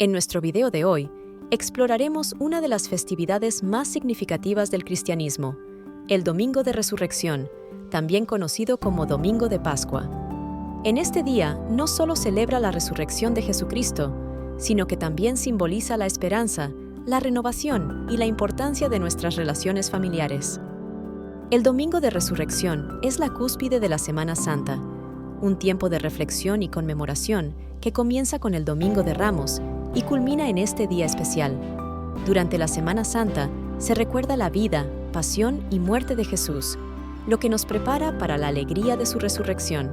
En nuestro video de hoy, exploraremos una de las festividades más significativas del cristianismo, el Domingo de Resurrección, también conocido como Domingo de Pascua. En este día no solo celebra la resurrección de Jesucristo, sino que también simboliza la esperanza, la renovación y la importancia de nuestras relaciones familiares. El Domingo de Resurrección es la cúspide de la Semana Santa, un tiempo de reflexión y conmemoración que comienza con el Domingo de Ramos y culmina en este día especial. Durante la Semana Santa se recuerda la vida, pasión y muerte de Jesús, lo que nos prepara para la alegría de su resurrección.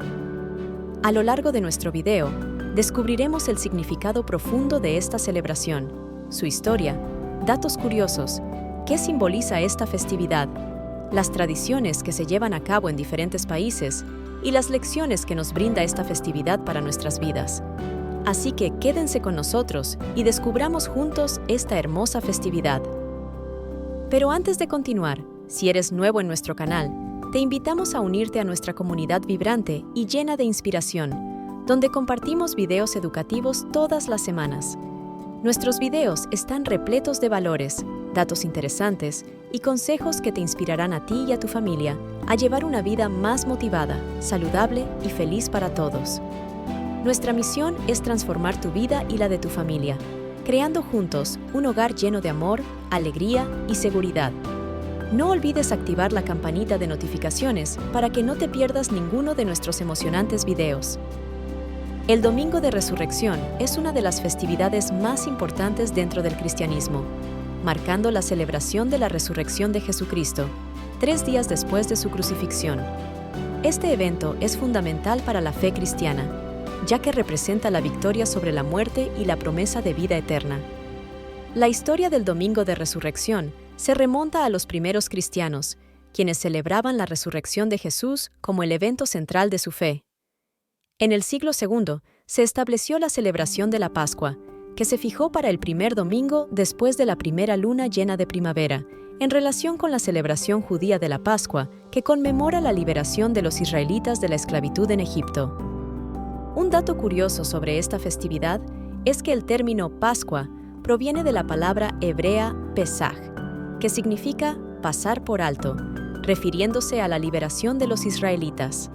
A lo largo de nuestro video, descubriremos el significado profundo de esta celebración, su historia, datos curiosos, qué simboliza esta festividad, las tradiciones que se llevan a cabo en diferentes países y las lecciones que nos brinda esta festividad para nuestras vidas. Así que quédense con nosotros y descubramos juntos esta hermosa festividad. Pero antes de continuar, si eres nuevo en nuestro canal, te invitamos a unirte a nuestra comunidad vibrante y llena de inspiración, donde compartimos videos educativos todas las semanas. Nuestros videos están repletos de valores, datos interesantes y consejos que te inspirarán a ti y a tu familia a llevar una vida más motivada, saludable y feliz para todos. Nuestra misión es transformar tu vida y la de tu familia, creando juntos un hogar lleno de amor, alegría y seguridad. No olvides activar la campanita de notificaciones para que no te pierdas ninguno de nuestros emocionantes videos. El Domingo de Resurrección es una de las festividades más importantes dentro del cristianismo, marcando la celebración de la resurrección de Jesucristo, 3 días después de su crucifixión. Este evento es fundamental para la fe cristiana, ya que representa la victoria sobre la muerte y la promesa de vida eterna. La historia del Domingo de Resurrección se remonta a los primeros cristianos, quienes celebraban la resurrección de Jesús como el evento central de su fe. En el siglo II se estableció la celebración de la Pascua, que se fijó para el primer domingo después de la primera luna llena de primavera, en relación con la celebración judía de la Pascua, que conmemora la liberación de los israelitas de la esclavitud en Egipto. Un dato curioso sobre esta festividad es que el término Pascua proviene de la palabra hebrea Pesaj, que significa pasar por alto, refiriéndose a la liberación de los israelitas.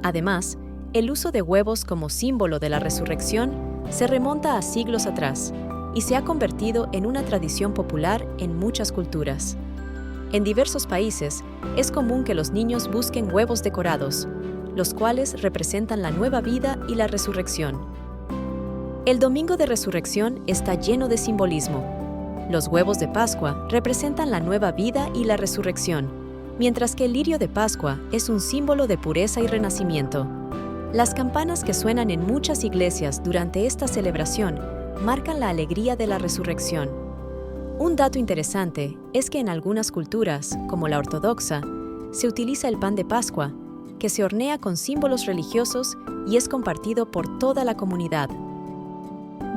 Además, el uso de huevos como símbolo de la resurrección se remonta a siglos atrás y se ha convertido en una tradición popular en muchas culturas. En diversos países, es común que los niños busquen huevos decorados, los cuales representan la nueva vida y la resurrección. El Domingo de Resurrección está lleno de simbolismo. Los huevos de Pascua representan la nueva vida y la resurrección, mientras que el lirio de Pascua es un símbolo de pureza y renacimiento. Las campanas que suenan en muchas iglesias durante esta celebración marcan la alegría de la resurrección. Un dato interesante es que en algunas culturas, como la ortodoxa, se utiliza el pan de Pascua, que se hornea con símbolos religiosos y es compartido por toda la comunidad.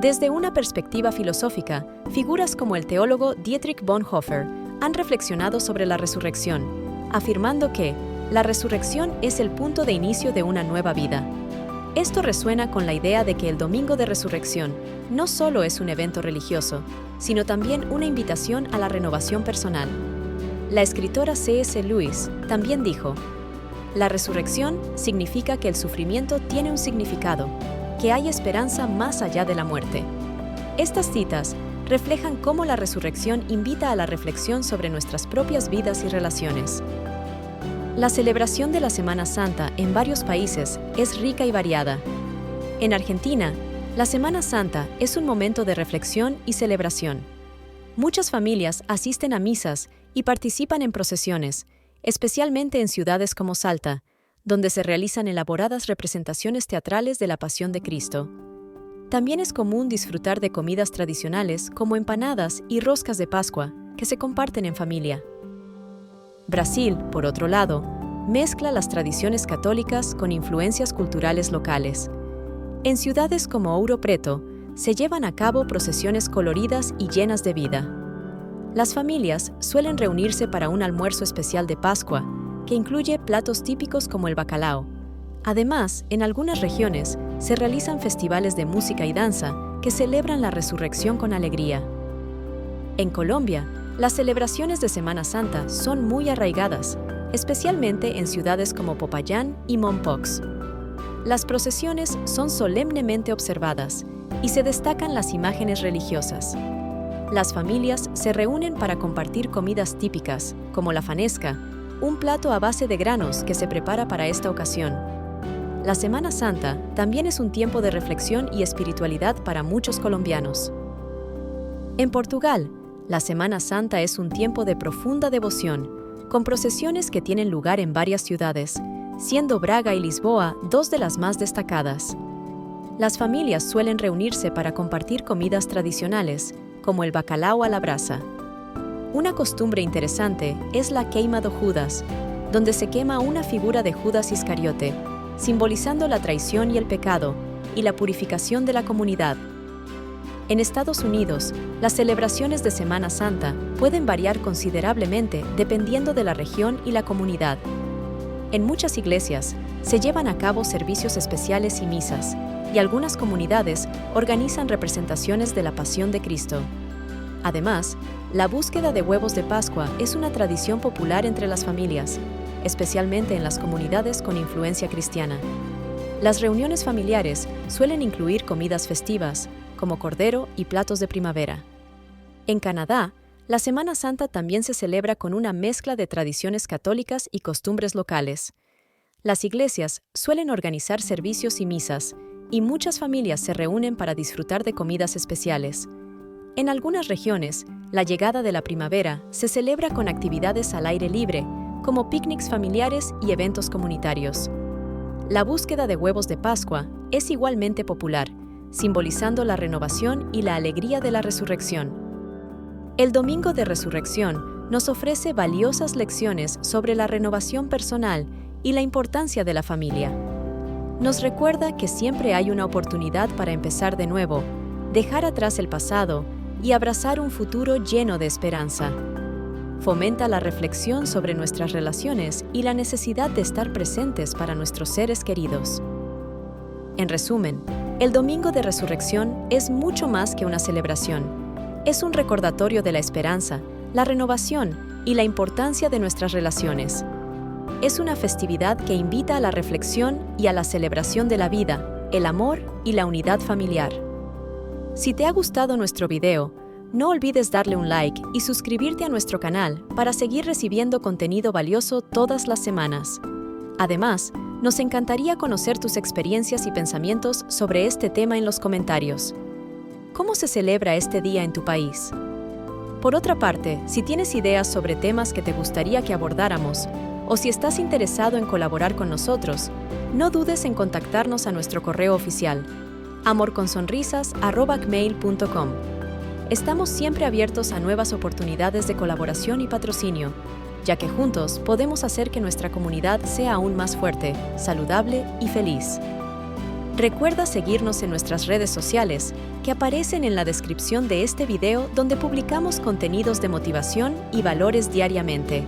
Desde una perspectiva filosófica, figuras como el teólogo Dietrich Bonhoeffer han reflexionado sobre la resurrección, afirmando que la resurrección es el punto de inicio de una nueva vida. Esto resuena con la idea de que el Domingo de Resurrección no solo es un evento religioso, sino también una invitación a la renovación personal. La escritora C.S. Lewis también dijo: la resurrección significa que el sufrimiento tiene un significado, que hay esperanza más allá de la muerte. Estas citas reflejan cómo la resurrección invita a la reflexión sobre nuestras propias vidas y relaciones. La celebración de la Semana Santa en varios países es rica y variada. En Argentina, la Semana Santa es un momento de reflexión y celebración. Muchas familias asisten a misas y participan en procesiones, especialmente en ciudades como Salta, donde se realizan elaboradas representaciones teatrales de la Pasión de Cristo. También es común disfrutar de comidas tradicionales como empanadas y roscas de Pascua, que se comparten en familia. Brasil, por otro lado, mezcla las tradiciones católicas con influencias culturales locales. En ciudades como Ouro Preto, se llevan a cabo procesiones coloridas y llenas de vida. Las familias suelen reunirse para un almuerzo especial de Pascua, que incluye platos típicos como el bacalao. Además, en algunas regiones se realizan festivales de música y danza que celebran la resurrección con alegría. En Colombia, las celebraciones de Semana Santa son muy arraigadas, especialmente en ciudades como Popayán y Mompox. Las procesiones son solemnemente observadas y se destacan las imágenes religiosas. Las familias se reúnen para compartir comidas típicas, como la fanesca, un plato a base de granos que se prepara para esta ocasión. La Semana Santa también es un tiempo de reflexión y espiritualidad para muchos colombianos. En Portugal, la Semana Santa es un tiempo de profunda devoción, con procesiones que tienen lugar en varias ciudades, siendo Braga y Lisboa dos de las más destacadas. Las familias suelen reunirse para compartir comidas tradicionales, como el bacalao a la brasa. Una costumbre interesante es la queima de Judas, donde se quema una figura de Judas Iscariote, simbolizando la traición y el pecado, y la purificación de la comunidad. En Estados Unidos, las celebraciones de Semana Santa pueden variar considerablemente dependiendo de la región y la comunidad. En muchas iglesias se llevan a cabo servicios especiales y misas, y algunas comunidades organizan representaciones de la Pasión de Cristo. Además, la búsqueda de huevos de Pascua es una tradición popular entre las familias, especialmente en las comunidades con influencia cristiana. Las reuniones familiares suelen incluir comidas festivas, como cordero y platos de primavera. En Canadá, la Semana Santa también se celebra con una mezcla de tradiciones católicas y costumbres locales. Las iglesias suelen organizar servicios y misas, y muchas familias se reúnen para disfrutar de comidas especiales. En algunas regiones, la llegada de la primavera se celebra con actividades al aire libre, como picnics familiares y eventos comunitarios. La búsqueda de huevos de Pascua es igualmente popular, simbolizando la renovación y la alegría de la resurrección. El Domingo de Resurrección nos ofrece valiosas lecciones sobre la renovación personal y la importancia de la familia. Nos recuerda que siempre hay una oportunidad para empezar de nuevo, dejar atrás el pasado y abrazar un futuro lleno de esperanza. Fomenta la reflexión sobre nuestras relaciones y la necesidad de estar presentes para nuestros seres queridos. En resumen, el Domingo de Resurrección es mucho más que una celebración. Es un recordatorio de la esperanza, la renovación y la importancia de nuestras relaciones. Es una festividad que invita a la reflexión y a la celebración de la vida, el amor y la unidad familiar. Si te ha gustado nuestro video, no olvides darle un like y suscribirte a nuestro canal para seguir recibiendo contenido valioso todas las semanas. Además, nos encantaría conocer tus experiencias y pensamientos sobre este tema en los comentarios. ¿Cómo se celebra este día en tu país? Por otra parte, si tienes ideas sobre temas que te gustaría que abordáramos, o si estás interesado en colaborar con nosotros, no dudes en contactarnos a nuestro correo oficial, amorconsonrisas@gmail.com. Estamos siempre abiertos a nuevas oportunidades de colaboración y patrocinio, ya que juntos podemos hacer que nuestra comunidad sea aún más fuerte, saludable y feliz. Recuerda seguirnos en nuestras redes sociales, que aparecen en la descripción de este video, donde publicamos contenidos de motivación y valores diariamente.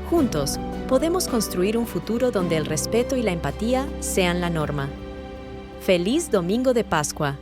Juntos, podemos construir un futuro donde el respeto y la empatía sean la norma. ¡Feliz Domingo de Pascua!